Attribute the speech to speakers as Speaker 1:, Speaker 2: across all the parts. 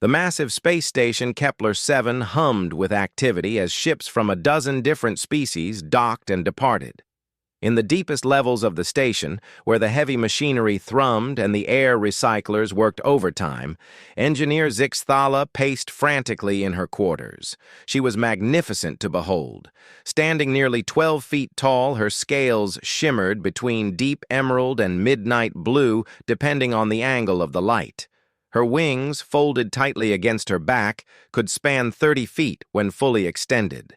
Speaker 1: The massive space station Kepler-7 hummed with activity as ships from a dozen different species docked and departed. In the deepest levels of the station, where the heavy machinery thrummed and the air recyclers worked overtime, engineer Zixthala paced frantically in her quarters. She was magnificent to behold. Standing nearly 12 feet tall, her scales shimmered between deep emerald and midnight blue, depending on the angle of the light. Her wings, folded tightly against her back, could span 30 feet when fully extended.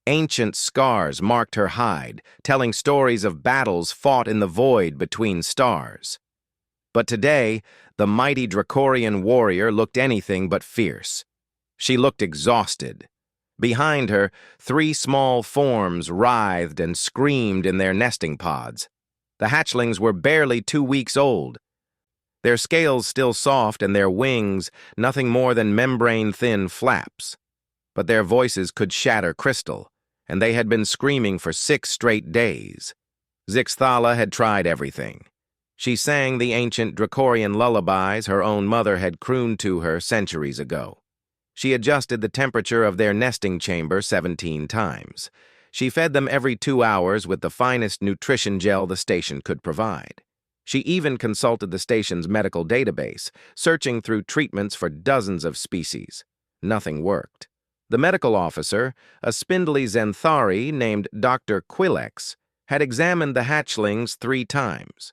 Speaker 1: Ancient scars marked her hide, telling stories of battles fought in the void between stars. But today, the mighty Dracorian warrior looked anything but fierce. She looked exhausted. Behind her, 3 small forms writhed and screamed in their nesting pods. The hatchlings were barely 2 weeks old. Their scales still soft and their wings nothing more than membrane-thin flaps. But their voices could shatter crystal, and they had been screaming for 6 straight days. Zixthala had tried everything. She sang the ancient Dracorian lullabies her own mother had crooned to her centuries ago. She adjusted the temperature of their nesting chamber 17 times. She fed them every 2 hours with the finest nutrition gel the station could provide. She even consulted the station's medical database, searching through treatments for dozens of species. Nothing worked. The medical officer, a spindly Zenthari named Dr. Quillex, had examined the hatchlings 3 times.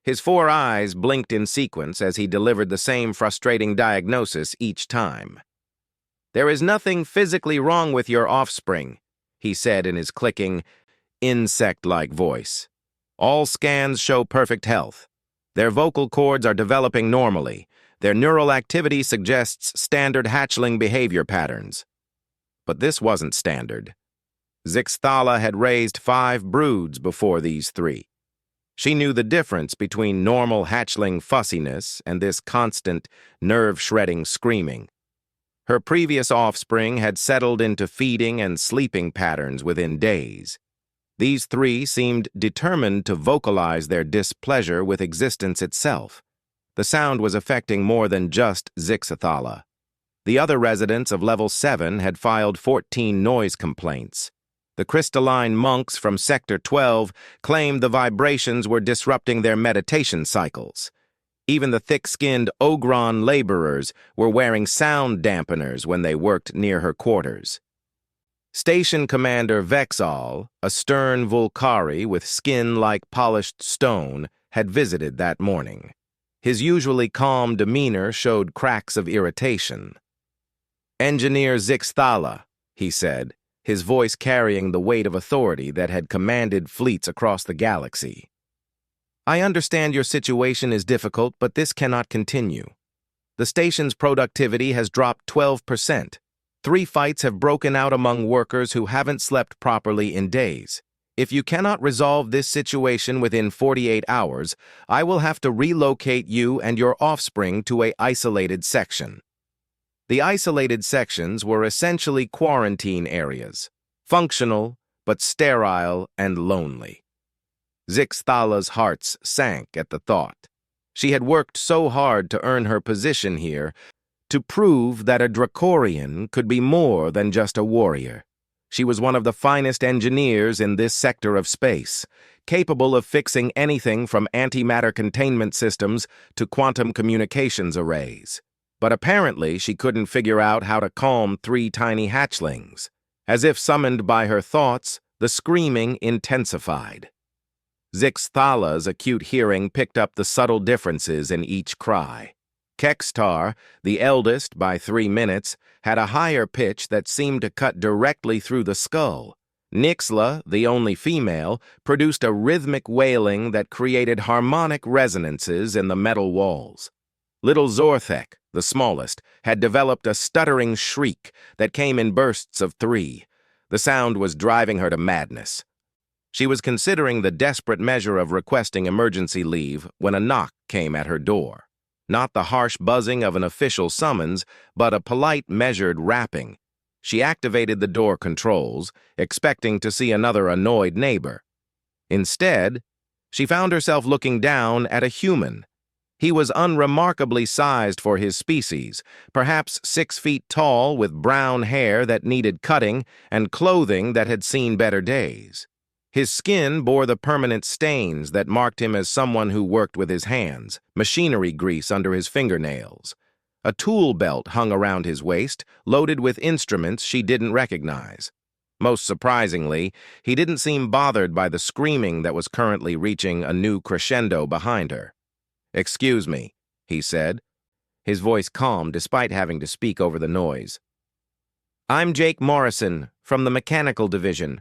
Speaker 1: His 4 eyes blinked in sequence as he delivered the same frustrating diagnosis each time. "There is nothing physically wrong with your offspring," he said in his clicking, insect-like voice. "All scans show perfect health. Their vocal cords are developing normally. Their neural activity suggests standard hatchling behavior patterns." But this wasn't standard. Zixthala had raised 5 broods before these 3. She knew the difference between normal hatchling fussiness and this constant, nerve-shredding screaming. Her previous offspring had settled into feeding and sleeping patterns within days. These 3 seemed determined to vocalize their displeasure with existence itself. The sound was affecting more than just Zixthala. The other residents of Level 7 had filed 14 noise complaints. The crystalline monks from Sector 12 claimed the vibrations were disrupting their meditation cycles. Even the thick-skinned Ogron laborers were wearing sound dampeners when they worked near her quarters. Station Commander Vexal, a stern Vulcari with skin like polished stone, had visited that morning. His usually calm demeanor showed cracks of irritation. "Engineer Zixthala," he said, his voice carrying the weight of authority that had commanded fleets across the galaxy. "I understand your situation is difficult, but this cannot continue. The station's productivity has dropped 12%. 3 fights have broken out among workers who haven't slept properly in days. If you cannot resolve this situation within 48 hours, I will have to relocate you and your offspring to an isolated section." The isolated sections were essentially quarantine areas, functional but sterile and lonely. Zixthala's heart sank at the thought. She had worked so hard to earn her position here, to prove that a Dracorian could be more than just a warrior. She was one of the finest engineers in this sector of space, capable of fixing anything from antimatter containment systems to quantum communications arrays. But apparently she couldn't figure out how to calm 3 tiny hatchlings. As if summoned by her thoughts, the screaming intensified. Zixthala's acute hearing picked up the subtle differences in each cry. Kextar, the eldest by 3 minutes, had a higher pitch that seemed to cut directly through the skull. Nixla, the only female, produced a rhythmic wailing that created harmonic resonances in the metal walls. Little Zorthek, the smallest, had developed a stuttering shriek that came in bursts of 3. The sound was driving her to madness. She was considering the desperate measure of requesting emergency leave when a knock came at her door. Not the harsh buzzing of an official summons, but a polite, measured rapping. She activated the door controls, expecting to see another annoyed neighbor. Instead, she found herself looking down at a human. He was unremarkably sized for his species, perhaps 6 feet tall with brown hair that needed cutting and clothing that had seen better days. His skin bore the permanent stains that marked him as someone who worked with his hands, machinery grease under his fingernails. A tool belt hung around his waist, loaded with instruments she didn't recognize. Most surprisingly, he didn't seem bothered by the screaming that was currently reaching a new crescendo behind her. "Excuse me," he said, his voice calm despite having to speak over the noise. "I'm Jake Morrison, from the Mechanical Division.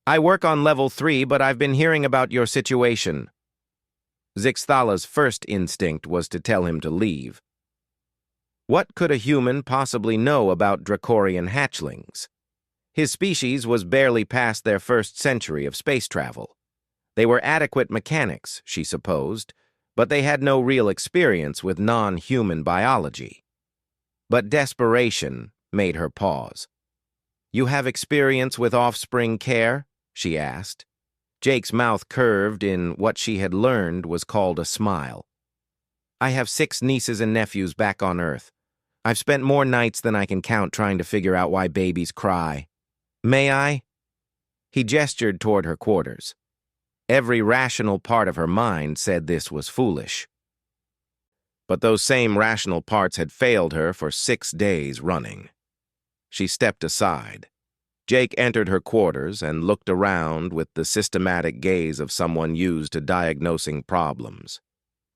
Speaker 1: I work on Level 3, but I've been hearing about your situation." Zixthala's first instinct was to tell him to leave. What could a human possibly know about Dracorian hatchlings? His species was barely past their first century of space travel. They were adequate mechanics, she supposed, but they had no real experience with non-human biology. But desperation made her pause. "You have experience with offspring care?" she asked. Jake's mouth curved in what she had learned was called a smile. "I have 6 nieces and nephews back on Earth. I've spent more nights than I can count trying to figure out why babies cry. May I?" He gestured toward her quarters. Every rational part of her mind said this was foolish. But those same rational parts had failed her for 6 days running. She stepped aside. Jake entered her quarters and looked around with the systematic gaze of someone used to diagnosing problems.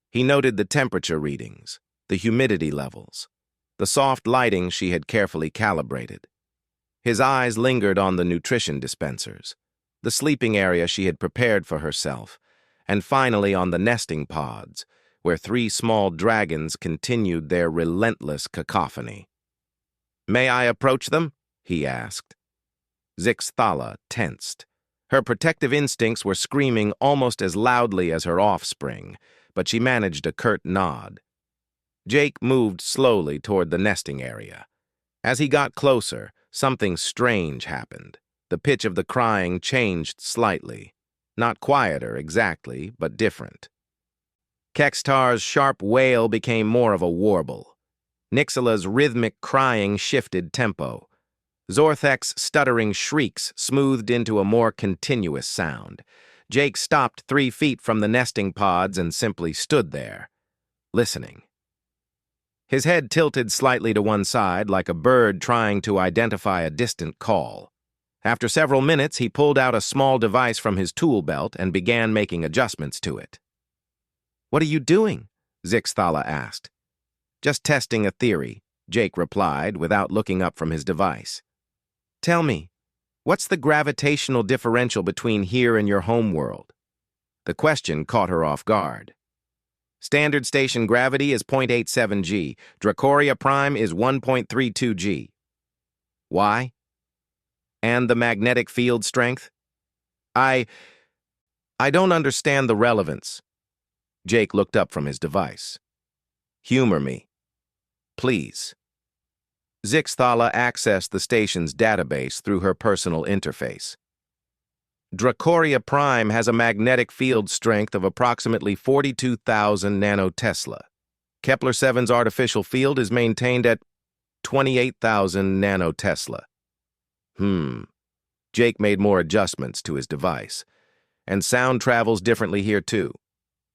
Speaker 1: He noted the temperature readings, the humidity levels, the soft lighting she had carefully calibrated. His eyes lingered on the nutrition dispensers, the sleeping area she had prepared for herself, and finally on the nesting pods, where 3 small dragons continued their relentless cacophony. "May I approach them?" he asked. Zixthala tensed. Her protective instincts were screaming almost as loudly as her offspring, but she managed a curt nod. Jake moved slowly toward the nesting area. As he got closer, something strange happened. The pitch of the crying changed slightly. Not quieter exactly, but different. Kextar's sharp wail became more of a warble. Nixala's rhythmic crying shifted tempo. Zorthek's stuttering shrieks smoothed into a more continuous sound. Jake stopped 3 feet from the nesting pods and simply stood there, listening. His head tilted slightly to one side like a bird trying to identify a distant call. After several minutes, he pulled out a small device from his tool belt and began making adjustments to it. "What are you doing?" Zixthala asked. "Just testing a theory," Jake replied without looking up from his device. "Tell me, what's the gravitational differential between here and your home world?" The question caught her off guard. "Standard station gravity is 0.87 g. Dracoria Prime is 1.32 g. Why? And the magnetic field strength? I don't understand the relevance." Jake looked up from his device. "Humor me. Please." Zixthala accessed the station's database through her personal interface. Dracoria Prime has a magnetic field strength of approximately 42,000 nanotesla. Kepler-7's artificial field is maintained at 28,000 nanotesla. Jake made more adjustments to his device. And sound travels differently here too.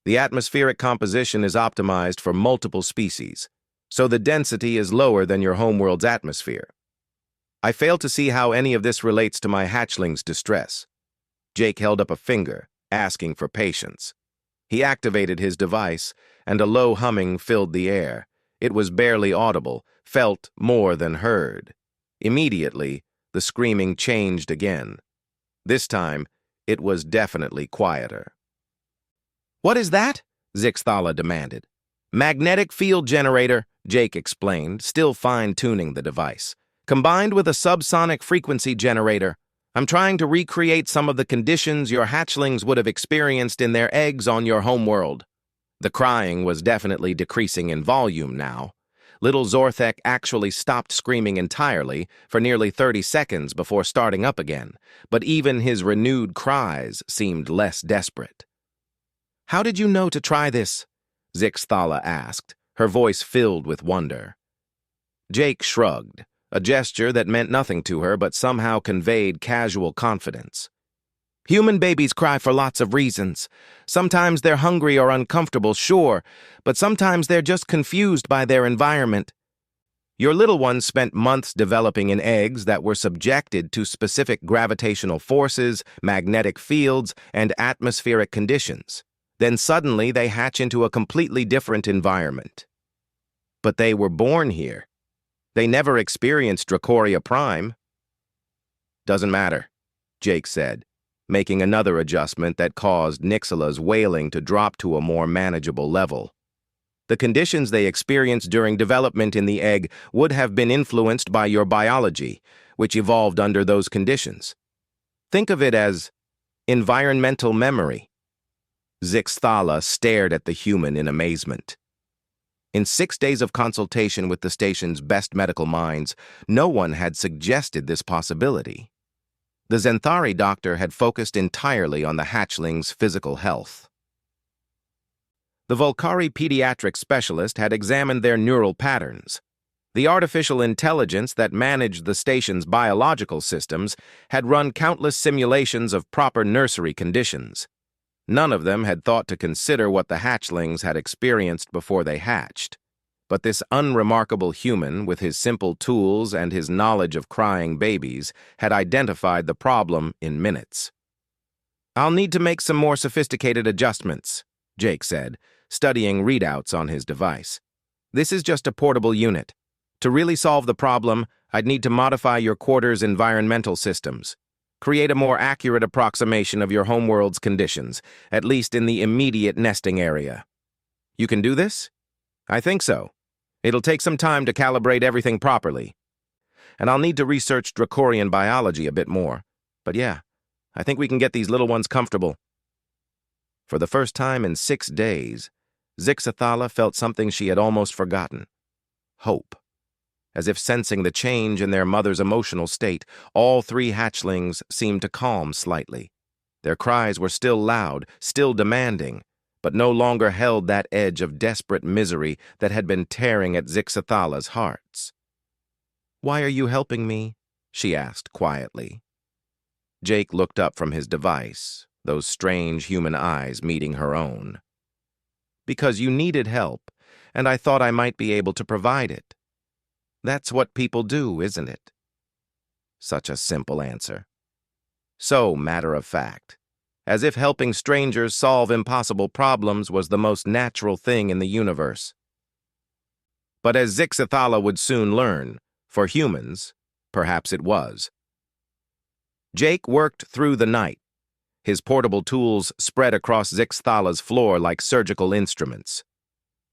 Speaker 1: The atmospheric composition is optimized for multiple species, so the density is lower than your homeworld's atmosphere. I fail to see how any of this relates to my hatchling's distress. Jake held up a finger, asking for patience. He activated his device, and a low humming filled the air. It was barely audible, felt more than heard. Immediately, the screaming changed again. This time, it was definitely quieter. "What is that?" Zixthala demanded. "Magnetic field generator," Jake explained, still fine-tuning the device. "Combined with a subsonic frequency generator. I'm trying to recreate some of the conditions your hatchlings would have experienced in their eggs on your homeworld." The crying was definitely decreasing in volume now. Little Zorthek actually stopped screaming entirely for nearly 30 seconds before starting up again, but even his renewed cries seemed less desperate. "How did you know to try this?" Zixthala asked, her voice filled with wonder. Jake shrugged, a gesture that meant nothing to her but somehow conveyed casual confidence. Human babies cry for lots of reasons. Sometimes they're hungry or uncomfortable, sure, but sometimes they're just confused by their environment. Your little ones spent months developing in eggs that were subjected to specific gravitational forces, magnetic fields, and atmospheric conditions. Then suddenly they hatch into a completely different environment. But they were born here. They never experienced Dracoria Prime. Doesn't matter, Jake said, making another adjustment that caused Nixala's wailing to drop to a more manageable level. The conditions they experienced during development in the egg would have been influenced by your biology, which evolved under those conditions. Think of it as environmental memory. Zixthala stared at the human in amazement. In 6 days of consultation with the station's best medical minds, no one had suggested this possibility. The Zenthari doctor had focused entirely on the hatchling's physical health. The Volcari pediatric specialist had examined their neural patterns. The artificial intelligence that managed the station's biological systems had run countless simulations of proper nursery conditions. None of them had thought to consider what the hatchlings had experienced before they hatched. But this unremarkable human, with his simple tools and his knowledge of crying babies, had identified the problem in minutes. "I'll need to make some more sophisticated adjustments," Jake said, studying readouts on his device. "This is just a portable unit. To really solve the problem, I'd need to modify your quarter's environmental systems. Create a more accurate approximation of your homeworld's conditions, at least in the immediate nesting area. You can do this? I think so. It'll take some time to calibrate everything properly. And I'll need to research Dracorian biology a bit more. But yeah, I think we can get these little ones comfortable." For the first time in 6 days, Zixthala felt something she had almost forgotten: hope. As if sensing the change in their mother's emotional state, all 3 hatchlings seemed to calm slightly. Their cries were still loud, still demanding, but no longer held that edge of desperate misery that had been tearing at Zixthala's hearts. "Why are you helping me?" she asked quietly. Jake looked up from his device, those strange human eyes meeting her own. "Because you needed help, and I thought I might be able to provide it. That's what people do, isn't it?" Such a simple answer. So matter-of-fact, as if helping strangers solve impossible problems was the most natural thing in the universe. But as Zixthala would soon learn, for humans, perhaps it was. Jake worked through the night, his portable tools spread across Zixthala's floor like surgical instruments.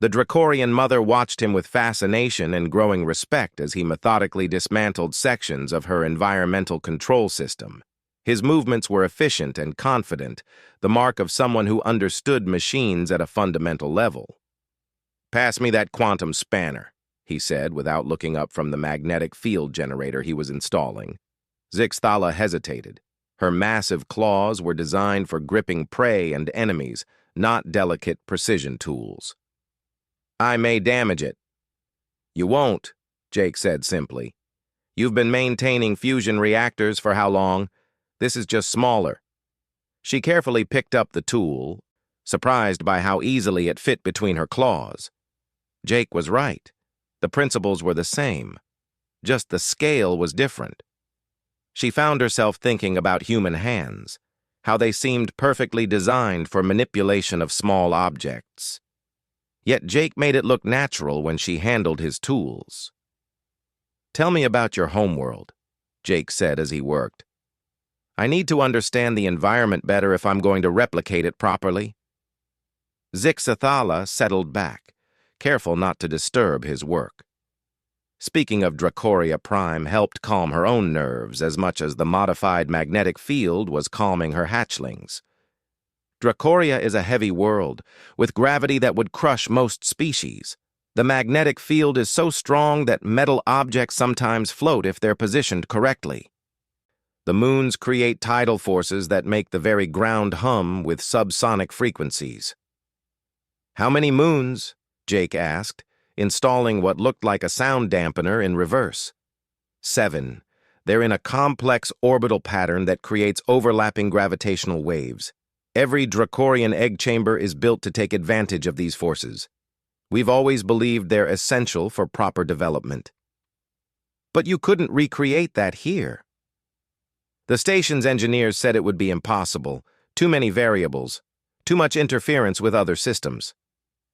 Speaker 1: The Dracorian mother watched him with fascination and growing respect as he methodically dismantled sections of her environmental control system. His movements were efficient and confident, the mark of someone who understood machines at a fundamental level. "Pass me that quantum spanner," he said without looking up from the magnetic field generator he was installing. Zixthala hesitated. Her massive claws were designed for gripping prey and enemies, not delicate precision tools. "I may damage it." "You won't," Jake said simply. "You've been maintaining fusion reactors for how long? This is just smaller." She carefully picked up the tool, surprised by how easily it fit between her claws. Jake was right. The principles were the same. Just the scale was different. She found herself thinking about human hands, how they seemed perfectly designed for manipulation of small objects. Yet Jake made it look natural when she handled his tools. "Tell me about your homeworld," Jake said as he worked. "I need to understand the environment better if I'm going to replicate it properly." Zixthala settled back, careful not to disturb his work. Speaking of Dracoria Prime helped calm her own nerves as much as the modified magnetic field was calming her hatchlings. Dracoria is a heavy world, with gravity that would crush most species. The magnetic field is so strong that metal objects sometimes float if they're positioned correctly. The moons create tidal forces that make the very ground hum with subsonic frequencies. How many moons? Jake asked, installing what looked like a sound dampener in reverse. 7. They're in a complex orbital pattern that creates overlapping gravitational waves. Every Dracorian egg chamber is built to take advantage of these forces. We've always believed they're essential for proper development. But you couldn't recreate that here. The station's engineers said it would be impossible. Too many variables. Too much interference with other systems.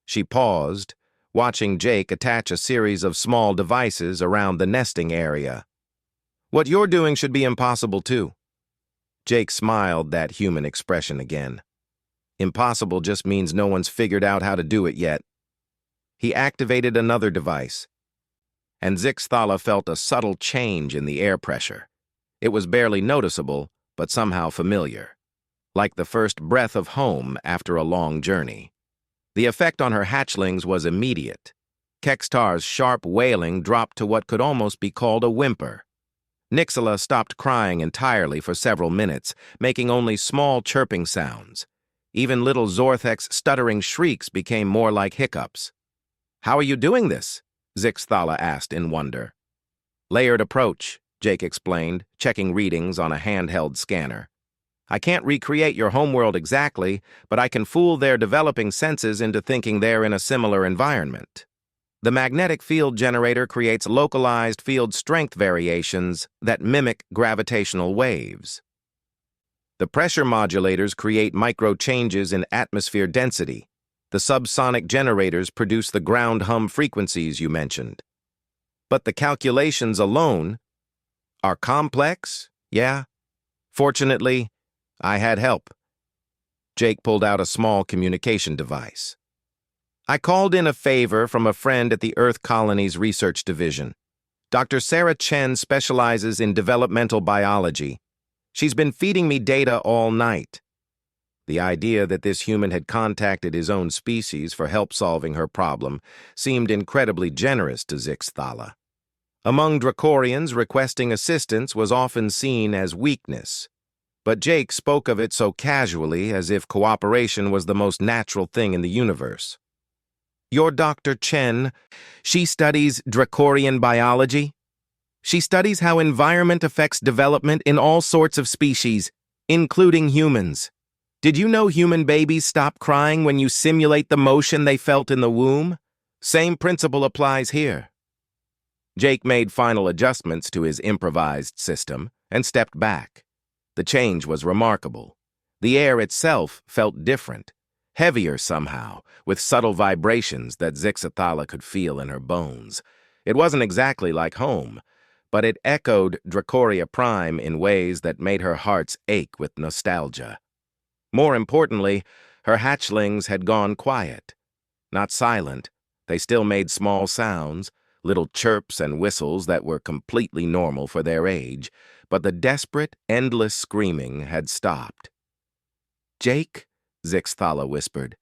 Speaker 1: She paused, watching Jake attach a series of small devices around the nesting area. What you're doing should be impossible too. Jake smiled that human expression again. Impossible just means no one's figured out how to do it yet. He activated another device, and Zixthala felt a subtle change in the air pressure. It was barely noticeable, but somehow familiar, like the first breath of home after a long journey. The effect on her hatchlings was immediate. Kextar's sharp wailing dropped to what could almost be called a whimper. Nixala stopped crying entirely for several minutes, making only small chirping sounds. Even little Zorthek's stuttering shrieks became more like hiccups. "How are you doing this?" Zixthala asked in wonder. "Layered approach," Jake explained, checking readings on a handheld scanner. "I can't recreate your homeworld exactly, but I can fool their developing senses into thinking they're in a similar environment. The magnetic field generator creates localized field strength variations that mimic gravitational waves. The pressure modulators create micro changes in atmosphere density. The subsonic generators produce the ground hum frequencies you mentioned. But the calculations alone are complex, yeah? Fortunately, I had help." Jake pulled out a small communication device. "I called in a favor from a friend at the Earth Colony's Research Division. Dr. Sarah Chen specializes in developmental biology. She's been feeding me data all night." The idea that this human had contacted his own species for help solving her problem seemed incredibly generous to Zixthala. Among Dracorians, requesting assistance was often seen as weakness, but Jake spoke of it so casually as if cooperation was the most natural thing in the universe. "Your Dr. Chen, she studies Dracorian biology? She studies how environment affects development in all sorts of species, including humans. Did you know human babies stop crying when you simulate the motion they felt in the womb? Same principle applies here." Jake made final adjustments to his improvised system and stepped back. The change was remarkable. The air itself felt different, heavier somehow, with subtle vibrations that Zixthala could feel in her bones. It wasn't exactly like home, but it echoed Dracoria Prime in ways that made her hearts ache with nostalgia. More importantly, her hatchlings had gone quiet. Not silent, they still made small sounds, little chirps and whistles that were completely normal for their age, but the desperate, endless screaming had stopped. "Jake?" Zixthala whispered,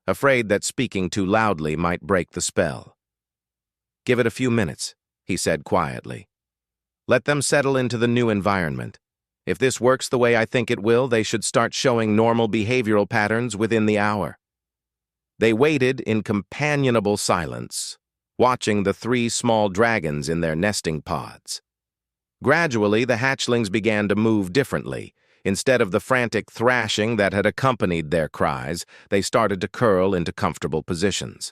Speaker 1: afraid that speaking too loudly might break the spell. "Give it a few minutes," he said quietly. "Let them settle into the new environment. If this works the way I think it will, they should start showing normal behavioral patterns within the hour." They waited in companionable silence, watching the 3 small dragons in their nesting pods. Gradually, the hatchlings began to move differently. Instead of the frantic thrashing that had accompanied their cries, they started to curl into comfortable positions.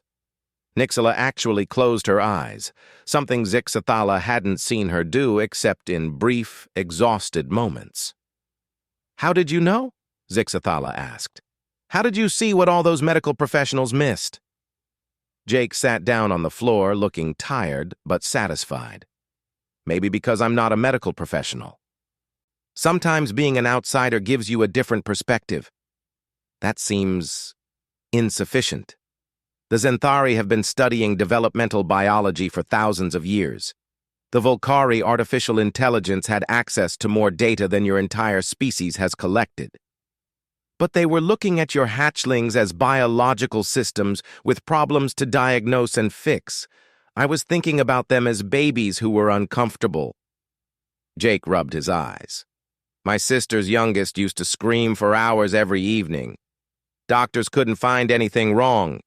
Speaker 1: Nixala actually closed her eyes, something Zixthala hadn't seen her do except in brief, exhausted moments. "How did you know?" Zixthala asked. "How did you see what all those medical professionals missed?" Jake sat down on the floor, looking tired but satisfied. "Maybe because I'm not a medical professional. Sometimes being an outsider gives you a different perspective. That seems insufficient. The Zenthari have been studying developmental biology for thousands of years. The Volcari artificial intelligence had access to more data than your entire species has collected. But they were looking at your hatchlings as biological systems with problems to diagnose and fix. I was thinking about them as babies who were uncomfortable." Jake rubbed his eyes. "My sister's youngest used to scream for hours every evening. Doctors couldn't find anything wrong,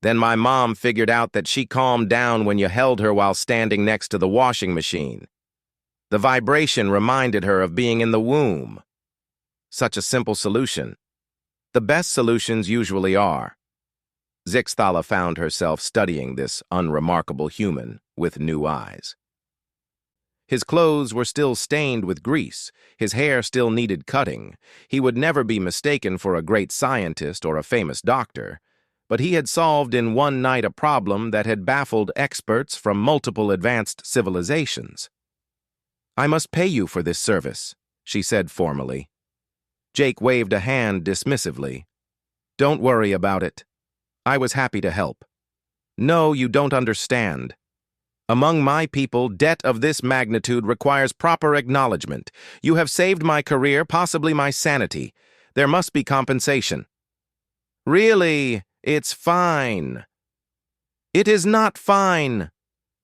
Speaker 1: Then my mom figured out that she calmed down when you held her while standing next to the washing machine. The vibration reminded her of being in the womb. Such a simple solution. The best solutions usually are. Zixthala found herself studying this unremarkable human with new eyes. His clothes were still stained with grease, his hair still needed cutting. He would never be mistaken for a great scientist or a famous doctor, but he had solved in one night a problem that had baffled experts from multiple advanced civilizations. "I must pay you for this service," she said formally. Jake waved a hand dismissively. "Don't worry about it. I was happy to help." "No, you don't understand. Among my people, debt of this magnitude requires proper acknowledgement. You have saved my career, possibly my sanity. There must be compensation." "Really? It's fine." "It is not fine."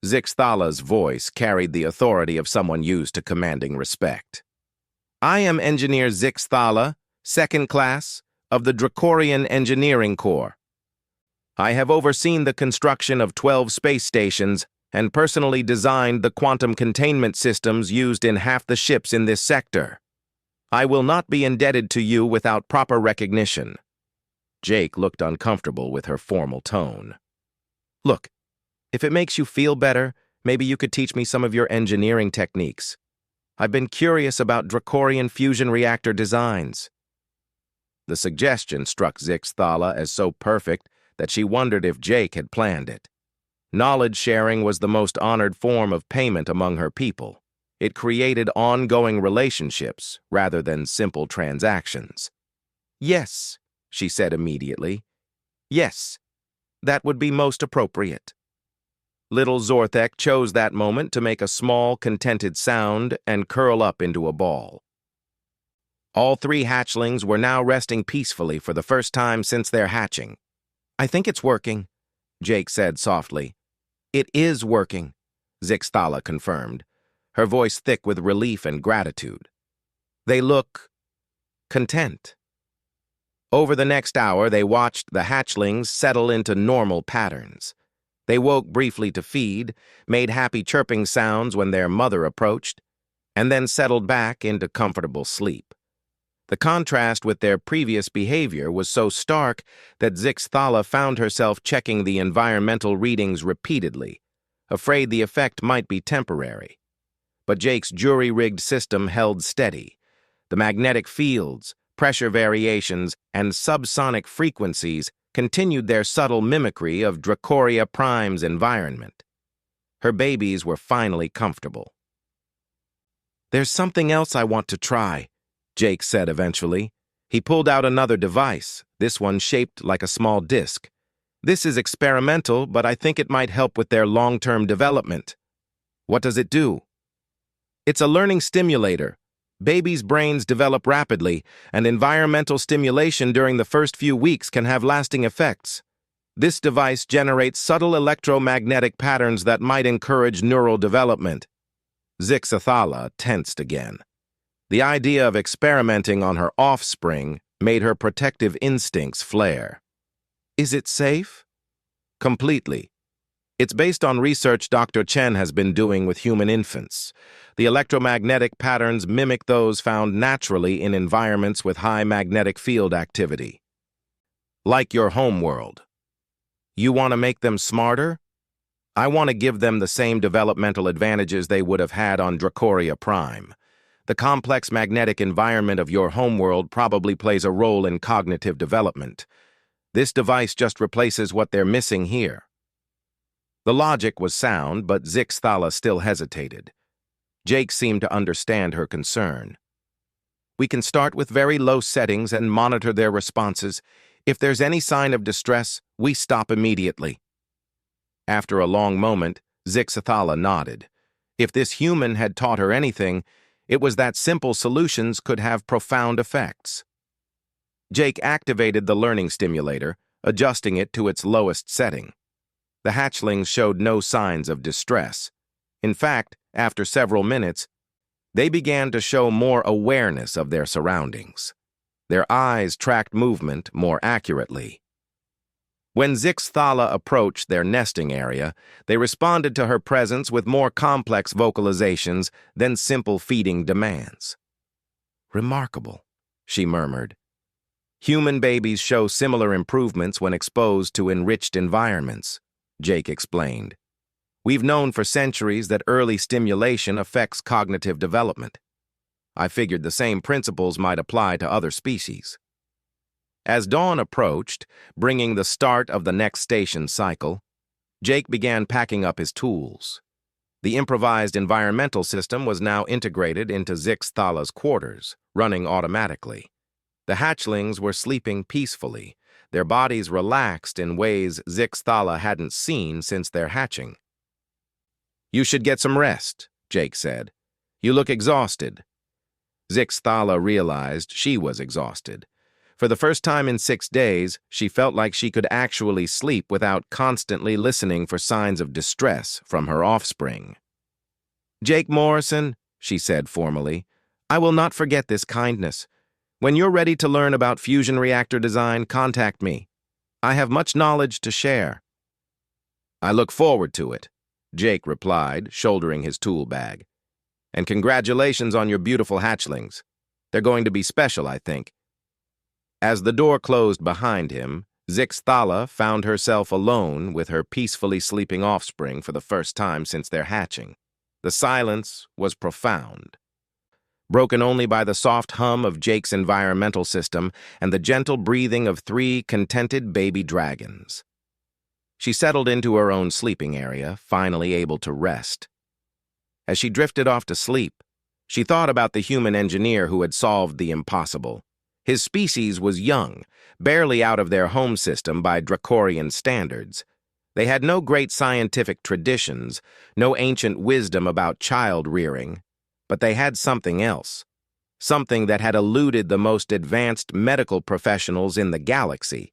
Speaker 1: Zixthala's voice carried the authority of someone used to commanding respect. "I am Engineer Zixthala, second class, of the Dracorian Engineering Corps. I have overseen the construction of 12 space stations and personally designed the quantum containment systems used in half the ships in this sector. I will not be indebted to you without proper recognition." Jake looked uncomfortable with her formal tone. "Look, if it makes you feel better, maybe you could teach me some of your engineering techniques. I've been curious about Dracorian fusion reactor designs." The suggestion struck Zixthala as so perfect that she wondered if Jake had planned it. Knowledge sharing was the most honored form of payment among her people. It created ongoing relationships rather than simple transactions. "Yes," she said immediately. "Yes, that would be most appropriate." Little Zorthek chose that moment to make a small, contented sound and curl up into a ball. All three hatchlings were now resting peacefully for the first time since their hatching. "I think it's working," Jake said softly. "It is working," Zixthala confirmed, her voice thick with relief and gratitude. "They look content." Over the next hour, they watched the hatchlings settle into normal patterns. They woke briefly to feed, made happy chirping sounds when their mother approached, and then settled back into comfortable sleep. The contrast with their previous behavior was so stark that Zixthala found herself checking the environmental readings repeatedly, afraid the effect might be temporary. But Jake's jury-rigged system held steady. The magnetic fields, pressure variations, and subsonic frequencies continued their subtle mimicry of Dracoria Prime's environment. Her babies were finally comfortable. "There's something else I want to try," Jake said eventually. He pulled out another device, this one shaped like a small disc. "This is experimental, but I think it might help with their long-term development." "What does it do?" "It's a learning stimulator. Babies' brains develop rapidly, and environmental stimulation during the first few weeks can have lasting effects. This device generates subtle electromagnetic patterns that might encourage neural development." Zixthala tensed again. The idea of experimenting on her offspring made her protective instincts flare. "Is it safe?" "Completely. It's based on research Dr. Chen has been doing with human infants. The electromagnetic patterns mimic those found naturally in environments with high magnetic field activity. Like your homeworld. You want to make them smarter? I want to give them the same developmental advantages they would have had on Dracoria Prime. The complex magnetic environment of your homeworld probably plays a role in cognitive development. This device just replaces what they're missing here." The logic was sound, but Zixthala still hesitated. Jake seemed to understand her concern. "We can start with very low settings and monitor their responses. If there's any sign of distress, we stop immediately." After a long moment, Zixthala nodded. If this human had taught her anything, it was that simple solutions could have profound effects. Jake activated the learning stimulator, adjusting it to its lowest setting. The hatchlings showed no signs of distress. In fact, after several minutes, they began to show more awareness of their surroundings. Their eyes tracked movement more accurately. When Zixthala approached their nesting area, they responded to her presence with more complex vocalizations than simple feeding demands. "Remarkable," she murmured. "Human babies show similar improvements when exposed to enriched environments," Jake explained. "We've known for centuries that early stimulation affects cognitive development. I figured the same principles might apply to other species." As dawn approached, bringing the start of the next station cycle, Jake began packing up his tools. The improvised environmental system was now integrated into Zixthala's quarters, running automatically. The hatchlings were sleeping peacefully, their bodies relaxed in ways Zixthala hadn't seen since their hatching. "You should get some rest," Jake said. "You look exhausted." Zixthala realized she was exhausted. For the first time in 6 days, she felt like she could actually sleep without constantly listening for signs of distress from her offspring. "Jake Morrison," she said formally, "I will not forget this kindness. When you're ready to learn about fusion reactor design, contact me. I have much knowledge to share." "I look forward to it," Jake replied, shouldering his tool bag. "And congratulations on your beautiful hatchlings. They're going to be special, I think." As the door closed behind him, Zixthala found herself alone with her peacefully sleeping offspring for the first time since their hatching. The silence was profound, broken only by the soft hum of Jake's environmental system and the gentle breathing of 3 contented baby dragons. She settled into her own sleeping area, finally able to rest. As she drifted off to sleep, she thought about the human engineer who had solved the impossible. His species was young, barely out of their home system by Dracorian standards. They had no great scientific traditions, no ancient wisdom about child-rearing, but they had something else, something that had eluded the most advanced medical professionals in the galaxy.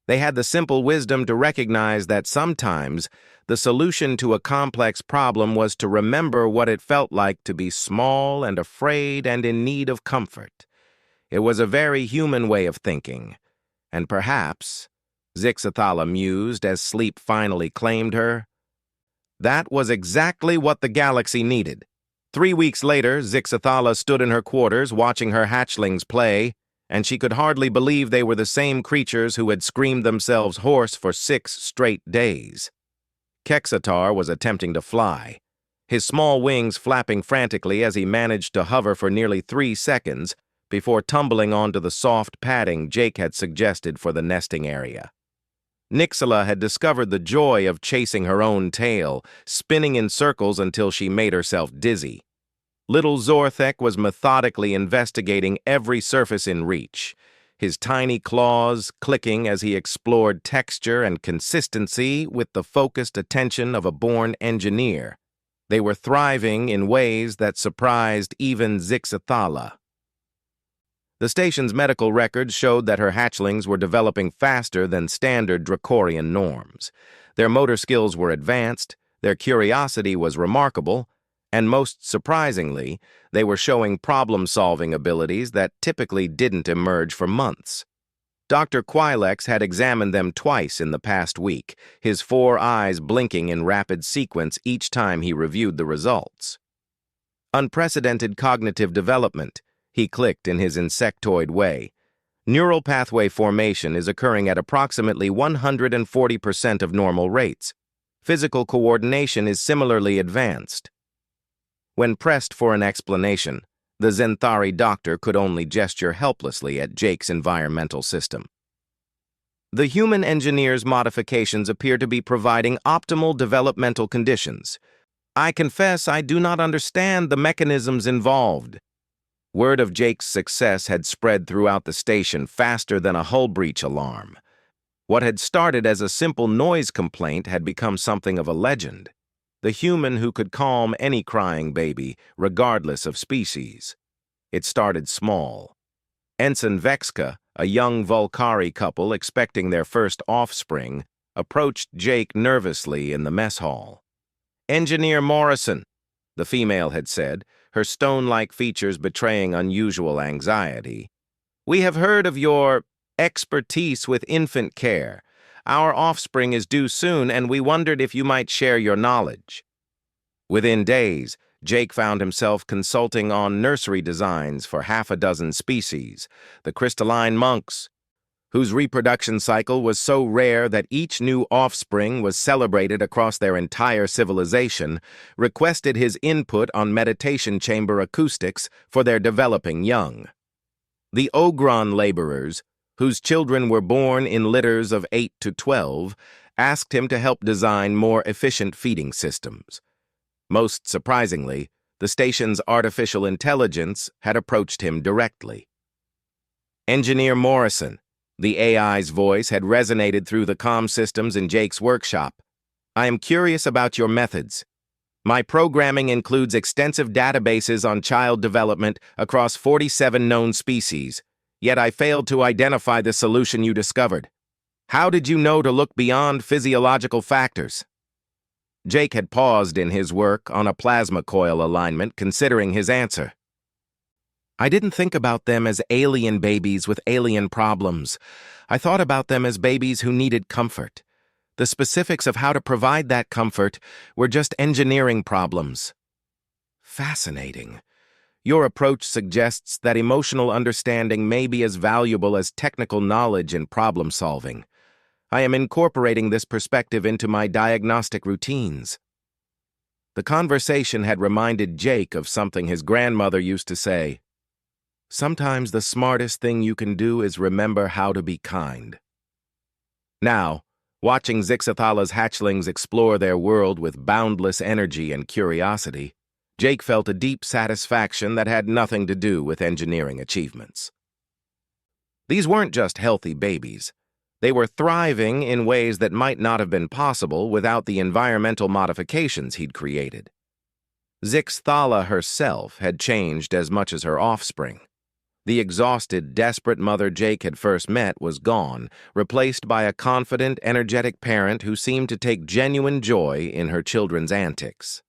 Speaker 1: They had the simple wisdom to recognize that sometimes the solution to a complex problem was to remember what it felt like to be small and afraid and in need of comfort. It was a very human way of thinking, and perhaps, Zixthala mused as sleep finally claimed her, that was exactly what the galaxy needed. 3 weeks later, Zixthala stood in her quarters watching her hatchlings play, and she could hardly believe they were the same creatures who had screamed themselves hoarse for 6 straight days. Kexatar was attempting to fly, his small wings flapping frantically as he managed to hover for nearly 3 seconds before tumbling onto the soft padding Jake had suggested for the nesting area. Nixala had discovered the joy of chasing her own tail, spinning in circles until she made herself dizzy. Little Zorthek was methodically investigating every surface in reach, his tiny claws clicking as he explored texture and consistency with the focused attention of a born engineer. They were thriving in ways that surprised even Zixthala. The station's medical records showed that her hatchlings were developing faster than standard Dracorian norms. Their motor skills were advanced, their curiosity was remarkable, and most surprisingly, they were showing problem-solving abilities that typically didn't emerge for months. Dr. Quilex had examined them twice in the past week, his 4 eyes blinking in rapid sequence each time he reviewed the results. "Unprecedented cognitive development," he clicked in his insectoid way. "Neural pathway formation is occurring at approximately 140% of normal rates. Physical coordination is similarly advanced." When pressed for an explanation, the Zenthari doctor could only gesture helplessly at Jake's environmental system. "The human engineer's modifications appear to be providing optimal developmental conditions. I confess I do not understand the mechanisms involved." Word of Jake's success had spread throughout the station faster than a hull breach alarm. What had started as a simple noise complaint had become something of a legend. The human who could calm any crying baby, regardless of species. It started small. Ensign Vexka, a young Volcari couple expecting their first offspring, approached Jake nervously in the mess hall. "Engineer Morrison," the female had said, her stone-like features betraying unusual anxiety. "We have heard of your expertise with infant care. Our offspring is due soon, and we wondered if you might share your knowledge." Within days, Jake found himself consulting on nursery designs for half a dozen species, the crystalline monks, whose reproduction cycle was so rare that each new offspring was celebrated across their entire civilization, requested his input on meditation chamber acoustics for their developing young. The Ogron laborers, whose children were born in litters of 8 to 12, asked him to help design more efficient feeding systems. Most surprisingly, the station's artificial intelligence had approached him directly. Engineer Morrison, the AI's voice had resonated through the comm systems in Jake's workshop. "I am curious about your methods. My programming includes extensive databases on child development across 47 known species, yet I failed to identify the solution you discovered. How did you know to look beyond physiological factors?" Jake had paused in his work on a plasma coil alignment, considering his answer. "I didn't think about them as alien babies with alien problems. I thought about them as babies who needed comfort. The specifics of how to provide that comfort were just engineering problems." Fascinating. Your approach suggests that emotional understanding may be as valuable as technical knowledge in problem solving. I am incorporating this perspective into my diagnostic routines. The conversation had reminded Jake of something his grandmother used to say. "Sometimes the smartest thing you can do is remember how to be kind." Now, watching Zixathala's hatchlings explore their world with boundless energy and curiosity, Jake felt a deep satisfaction that had nothing to do with engineering achievements. These weren't just healthy babies. They were thriving in ways that might not have been possible without the environmental modifications he'd created. Zixthala herself had changed as much as her offspring. The exhausted, desperate mother Jake had first met was gone, replaced by a confident, energetic parent who seemed to take genuine joy in her children's antics.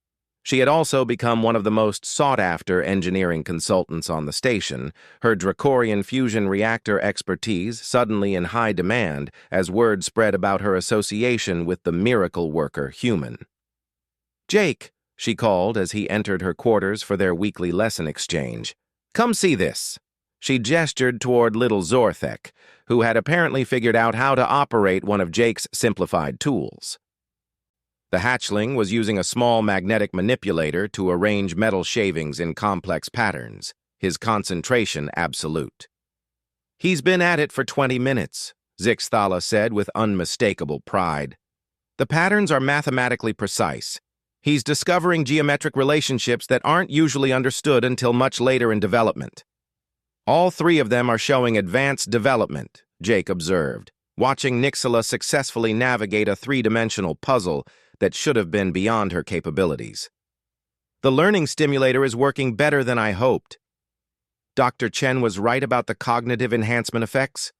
Speaker 1: She had also become one of the most sought-after engineering consultants on the station, her Dracorian fusion reactor expertise suddenly in high demand as word spread about her association with the miracle worker human. "Jake," she called as he entered her quarters for their weekly lesson exchange. "Come see this." She gestured toward little Zorthek, who had apparently figured out how to operate one of Jake's simplified tools. The hatchling was using a small magnetic manipulator to arrange metal shavings in complex patterns, his concentration absolute. "He's been at it for 20 minutes, Zixthala said with unmistakable pride. "The patterns are mathematically precise. He's discovering geometric relationships that aren't usually understood until much later in development." "All three of them are showing advanced development," Jake observed, watching Nixala successfully navigate a three-dimensional puzzle that should have been beyond her capabilities. "The learning stimulator is working better than I hoped." "Dr. Chen was right about the cognitive enhancement effects?"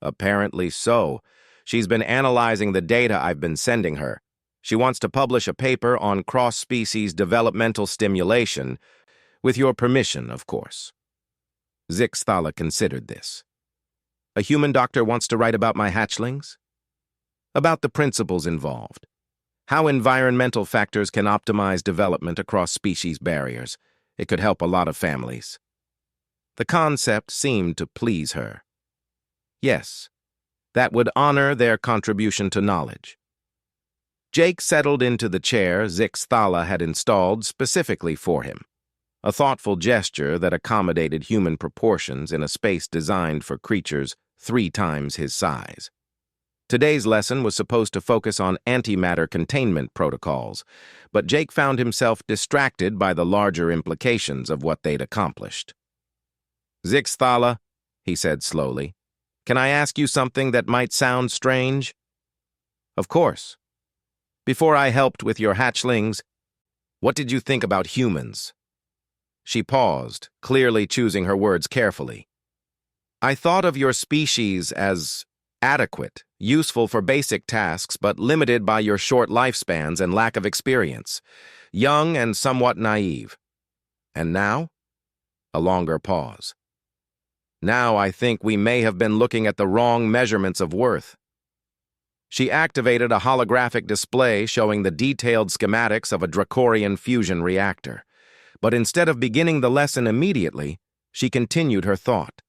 Speaker 1: "Apparently so. She's been analyzing the data I've been sending her. She wants to publish a paper on cross-species developmental stimulation, with your permission, of course." Zixthala considered this. "A human doctor wants to write about my hatchlings?" "About the principles involved. How environmental factors can optimize development across species barriers. It could help a lot of families." The concept seemed to please her. Yes, that would honor their contribution to knowledge. Jake settled into the chair Zixthala had installed specifically for him, a thoughtful gesture that accommodated human proportions in a space designed for creatures 3 times his size. Today's lesson was supposed to focus on antimatter containment protocols, but Jake found himself distracted by the larger implications of what they'd accomplished. "Zixthala," he said slowly, "can I ask you something that might sound strange?" "Of course. Before I helped with your hatchlings, what did you think about humans?" She paused, clearly choosing her words carefully. "I thought of your species as adequate, useful for basic tasks, but limited by your short lifespans and lack of experience, young and somewhat naive. And now?" A longer pause. "Now I think we may have been looking at the wrong measurements of worth." She activated a holographic display showing the detailed schematics of a Dracorian fusion reactor. But instead of beginning the lesson immediately, she continued her thought.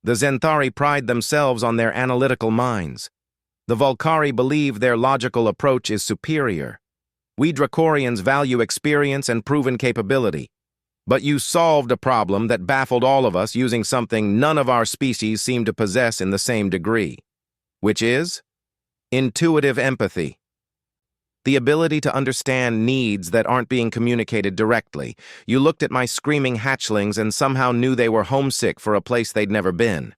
Speaker 1: The Zenthari pride themselves on their analytical minds. The Volcari believe their logical approach is superior. We Dracorians value experience and proven capability. But you solved a problem that baffled all of us using something none of our species seem to possess in the same degree, which is intuitive empathy. The ability to understand needs that aren't being communicated directly. You looked at my screaming hatchlings and somehow knew they were homesick for a place they'd never been.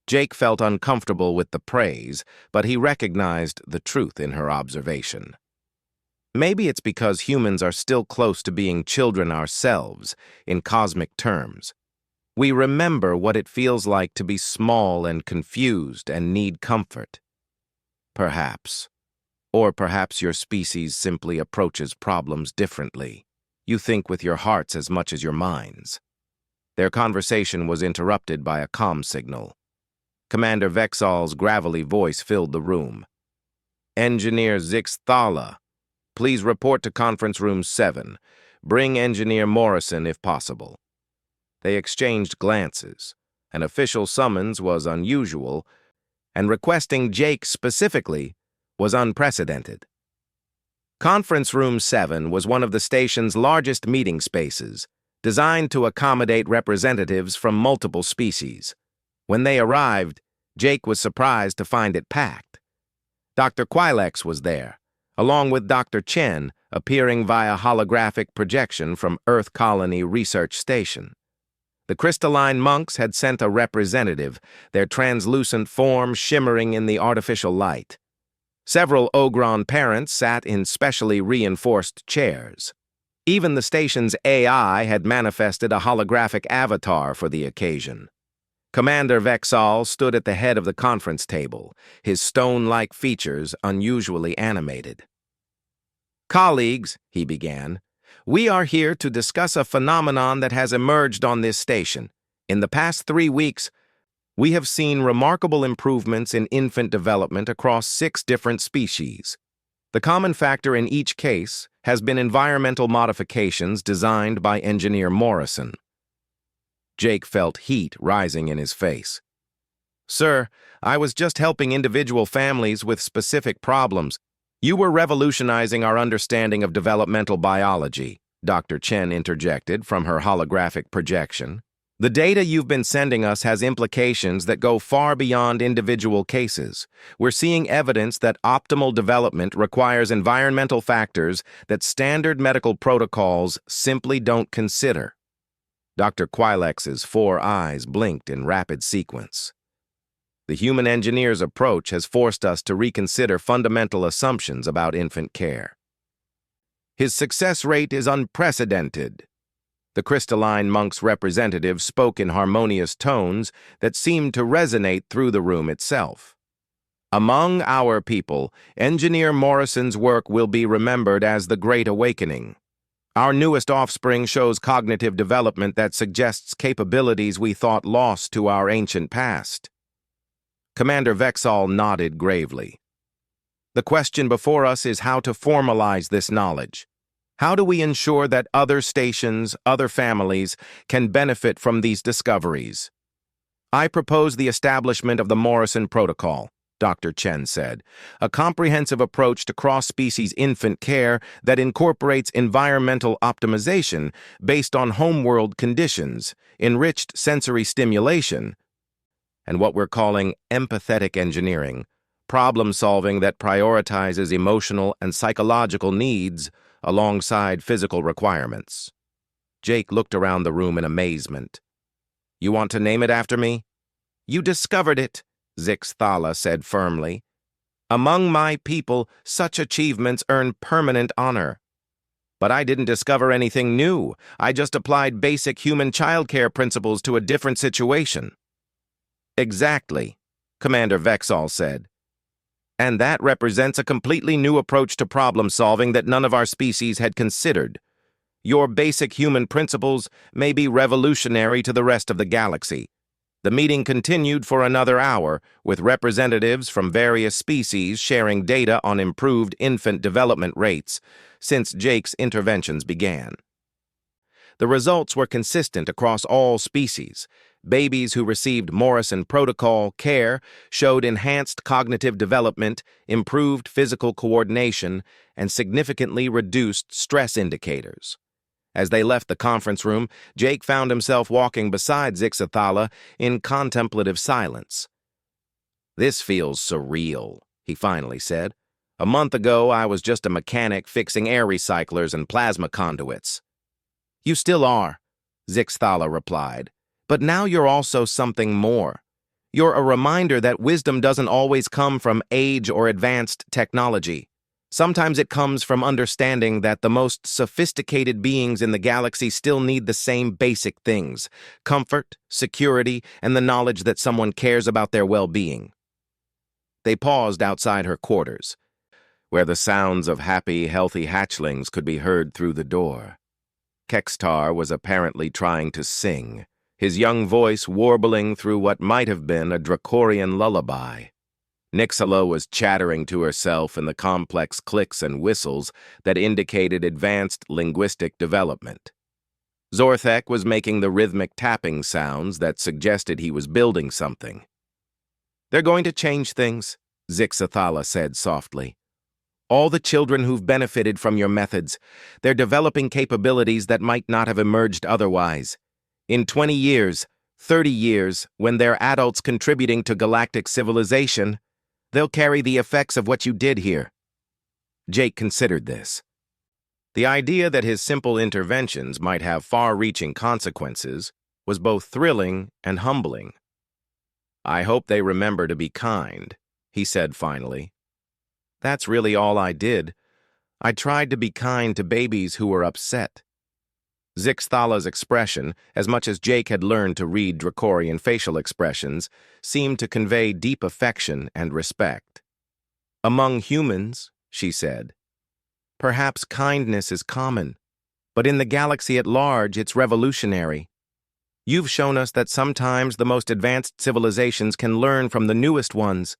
Speaker 1: Jake felt uncomfortable with the praise, but he recognized the truth in her observation. Maybe it's because humans are still close to being children ourselves, in cosmic terms. We remember what it feels like to be small and confused and need comfort. Perhaps. Or perhaps your species simply approaches problems differently. You think with your hearts as much as your minds. Their conversation was interrupted by a comm signal. Commander Vexal's gravelly voice filled the room. Engineer Zixthala, please report to Conference Room 7. Bring Engineer Morrison if possible. They exchanged glances. An official summons was unusual, and requesting Jake specifically was unprecedented. Conference Room 7 was one of the station's largest meeting spaces, designed to accommodate representatives from multiple species. When they arrived, Jake was surprised to find it packed. Dr. Quilex was there, along with Dr. Chen, appearing via holographic projection from Earth Colony Research Station. The crystalline monks had sent a representative, their translucent form shimmering in the artificial light. Several Ogron parents sat in specially reinforced chairs. Even the station's AI had manifested a holographic avatar for the occasion. Commander Vexal stood at the head of the conference table, his stone-like features unusually animated. Colleagues, he began, we are here to discuss a phenomenon that has emerged on this station. In the past 3 weeks, we have seen remarkable improvements in infant development across 6 different species. The common factor in each case has been environmental modifications designed by Engineer Morrison. Jake felt heat rising in his face. Sir, I was just helping individual families with specific problems. You were revolutionizing our understanding of developmental biology, Dr. Chen interjected from her holographic projection. The data you've been sending us has implications that go far beyond individual cases. We're seeing evidence that optimal development requires environmental factors that standard medical protocols simply don't consider. Dr. Quilex's 4 eyes blinked in rapid sequence. The human engineer's approach has forced us to reconsider fundamental assumptions about infant care. His success rate is unprecedented. The crystalline monk's representative spoke in harmonious tones that seemed to resonate through the room itself. Among our people, Engineer Morrison's work will be remembered as the Great Awakening. Our newest offspring shows cognitive development that suggests capabilities we thought lost to our ancient past. Commander Vexal nodded gravely. The question before us is how to formalize this knowledge. How do we ensure that other stations, other families, can benefit from these discoveries? I propose the establishment of the Morrison Protocol, Dr. Chen said, a comprehensive approach to cross-species infant care that incorporates environmental optimization based on homeworld conditions, enriched sensory stimulation, and what we're calling empathetic engineering, problem-solving that prioritizes emotional and psychological needs alongside physical requirements. Jake looked around the room in amazement. You want to name it after me? You discovered it, Zixthala said firmly. Among my people, such achievements earn permanent honor. But I didn't discover anything new. I just applied basic human childcare principles to a different situation. Exactly, Commander Vexal said. And that represents a completely new approach to problem-solving that none of our species had considered. Your basic human principles may be revolutionary to the rest of the galaxy. The meeting continued for another hour, with representatives from various species sharing data on improved infant development rates since Jake's interventions began. The results were consistent across all species. Babies who received Morrison Protocol care showed enhanced cognitive development, improved physical coordination, and significantly reduced stress indicators. As they left the conference room, Jake found himself walking beside Zixathala in contemplative silence. "This feels surreal," he finally said. "A month ago, I was just a mechanic fixing air recyclers and plasma conduits." "You still are," Zixathala replied. "But now you're also something more. You're a reminder that wisdom doesn't always come from age or advanced technology. Sometimes it comes from understanding that the most sophisticated beings in the galaxy still need the same basic things: comfort, security, and the knowledge that someone cares about their well-being." They paused outside her quarters, where the sounds of happy, healthy hatchlings could be heard through the door. Kextar was apparently trying to sing, his young voice warbling through what might have been a Dracorian lullaby. Nixala was chattering to herself in the complex clicks and whistles that indicated advanced linguistic development. Zorthek was making the rhythmic tapping sounds that suggested he was building something. "They're going to change things," Zixathala said softly. "All the children who've benefited from your methods, they're developing capabilities that might not have emerged otherwise. In 20 years, 30 years, when they're adults contributing to galactic civilization, they'll carry the effects of what you did here." Jake considered this. The idea that his simple interventions might have far-reaching consequences was both thrilling and humbling. "I hope they remember to be kind," he said finally. "That's really all I did. I tried to be kind to babies who were upset." Zixthala's expression, as much as Jake had learned to read Dracorian facial expressions, seemed to convey deep affection and respect. "Among humans," she said, "perhaps kindness is common, but in the galaxy at large it's revolutionary. You've shown us that sometimes the most advanced civilizations can learn from the newest ones,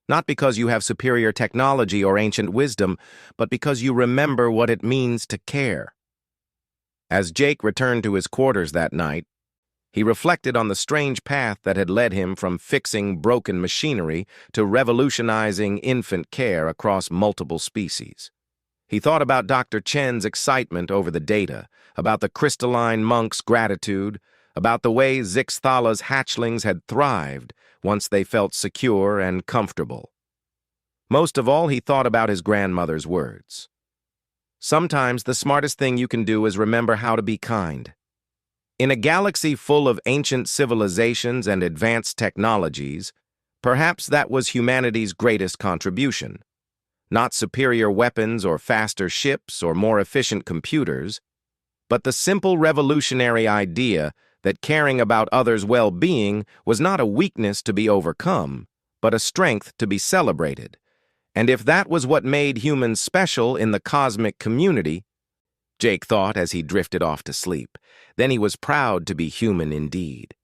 Speaker 1: not because you have superior technology or ancient wisdom, but because you remember what it means to care." As Jake returned to his quarters that night, he reflected on the strange path that had led him from fixing broken machinery to revolutionizing infant care across multiple species. He thought about Dr. Chen's excitement over the data, about the crystalline monk's gratitude, about the way Zixthala's hatchlings had thrived once they felt secure and comfortable. Most of all, he thought about his grandmother's words. "Sometimes the smartest thing you can do is remember how to be kind." In a galaxy full of ancient civilizations and advanced technologies, perhaps that was humanity's greatest contribution. Not superior weapons or faster ships or more efficient computers, but the simple revolutionary idea that caring about others' well-being was not a weakness to be overcome, but a strength to be celebrated. And if that was what made humans special in the cosmic community, Jake thought as he drifted off to sleep, then he was proud to be human indeed.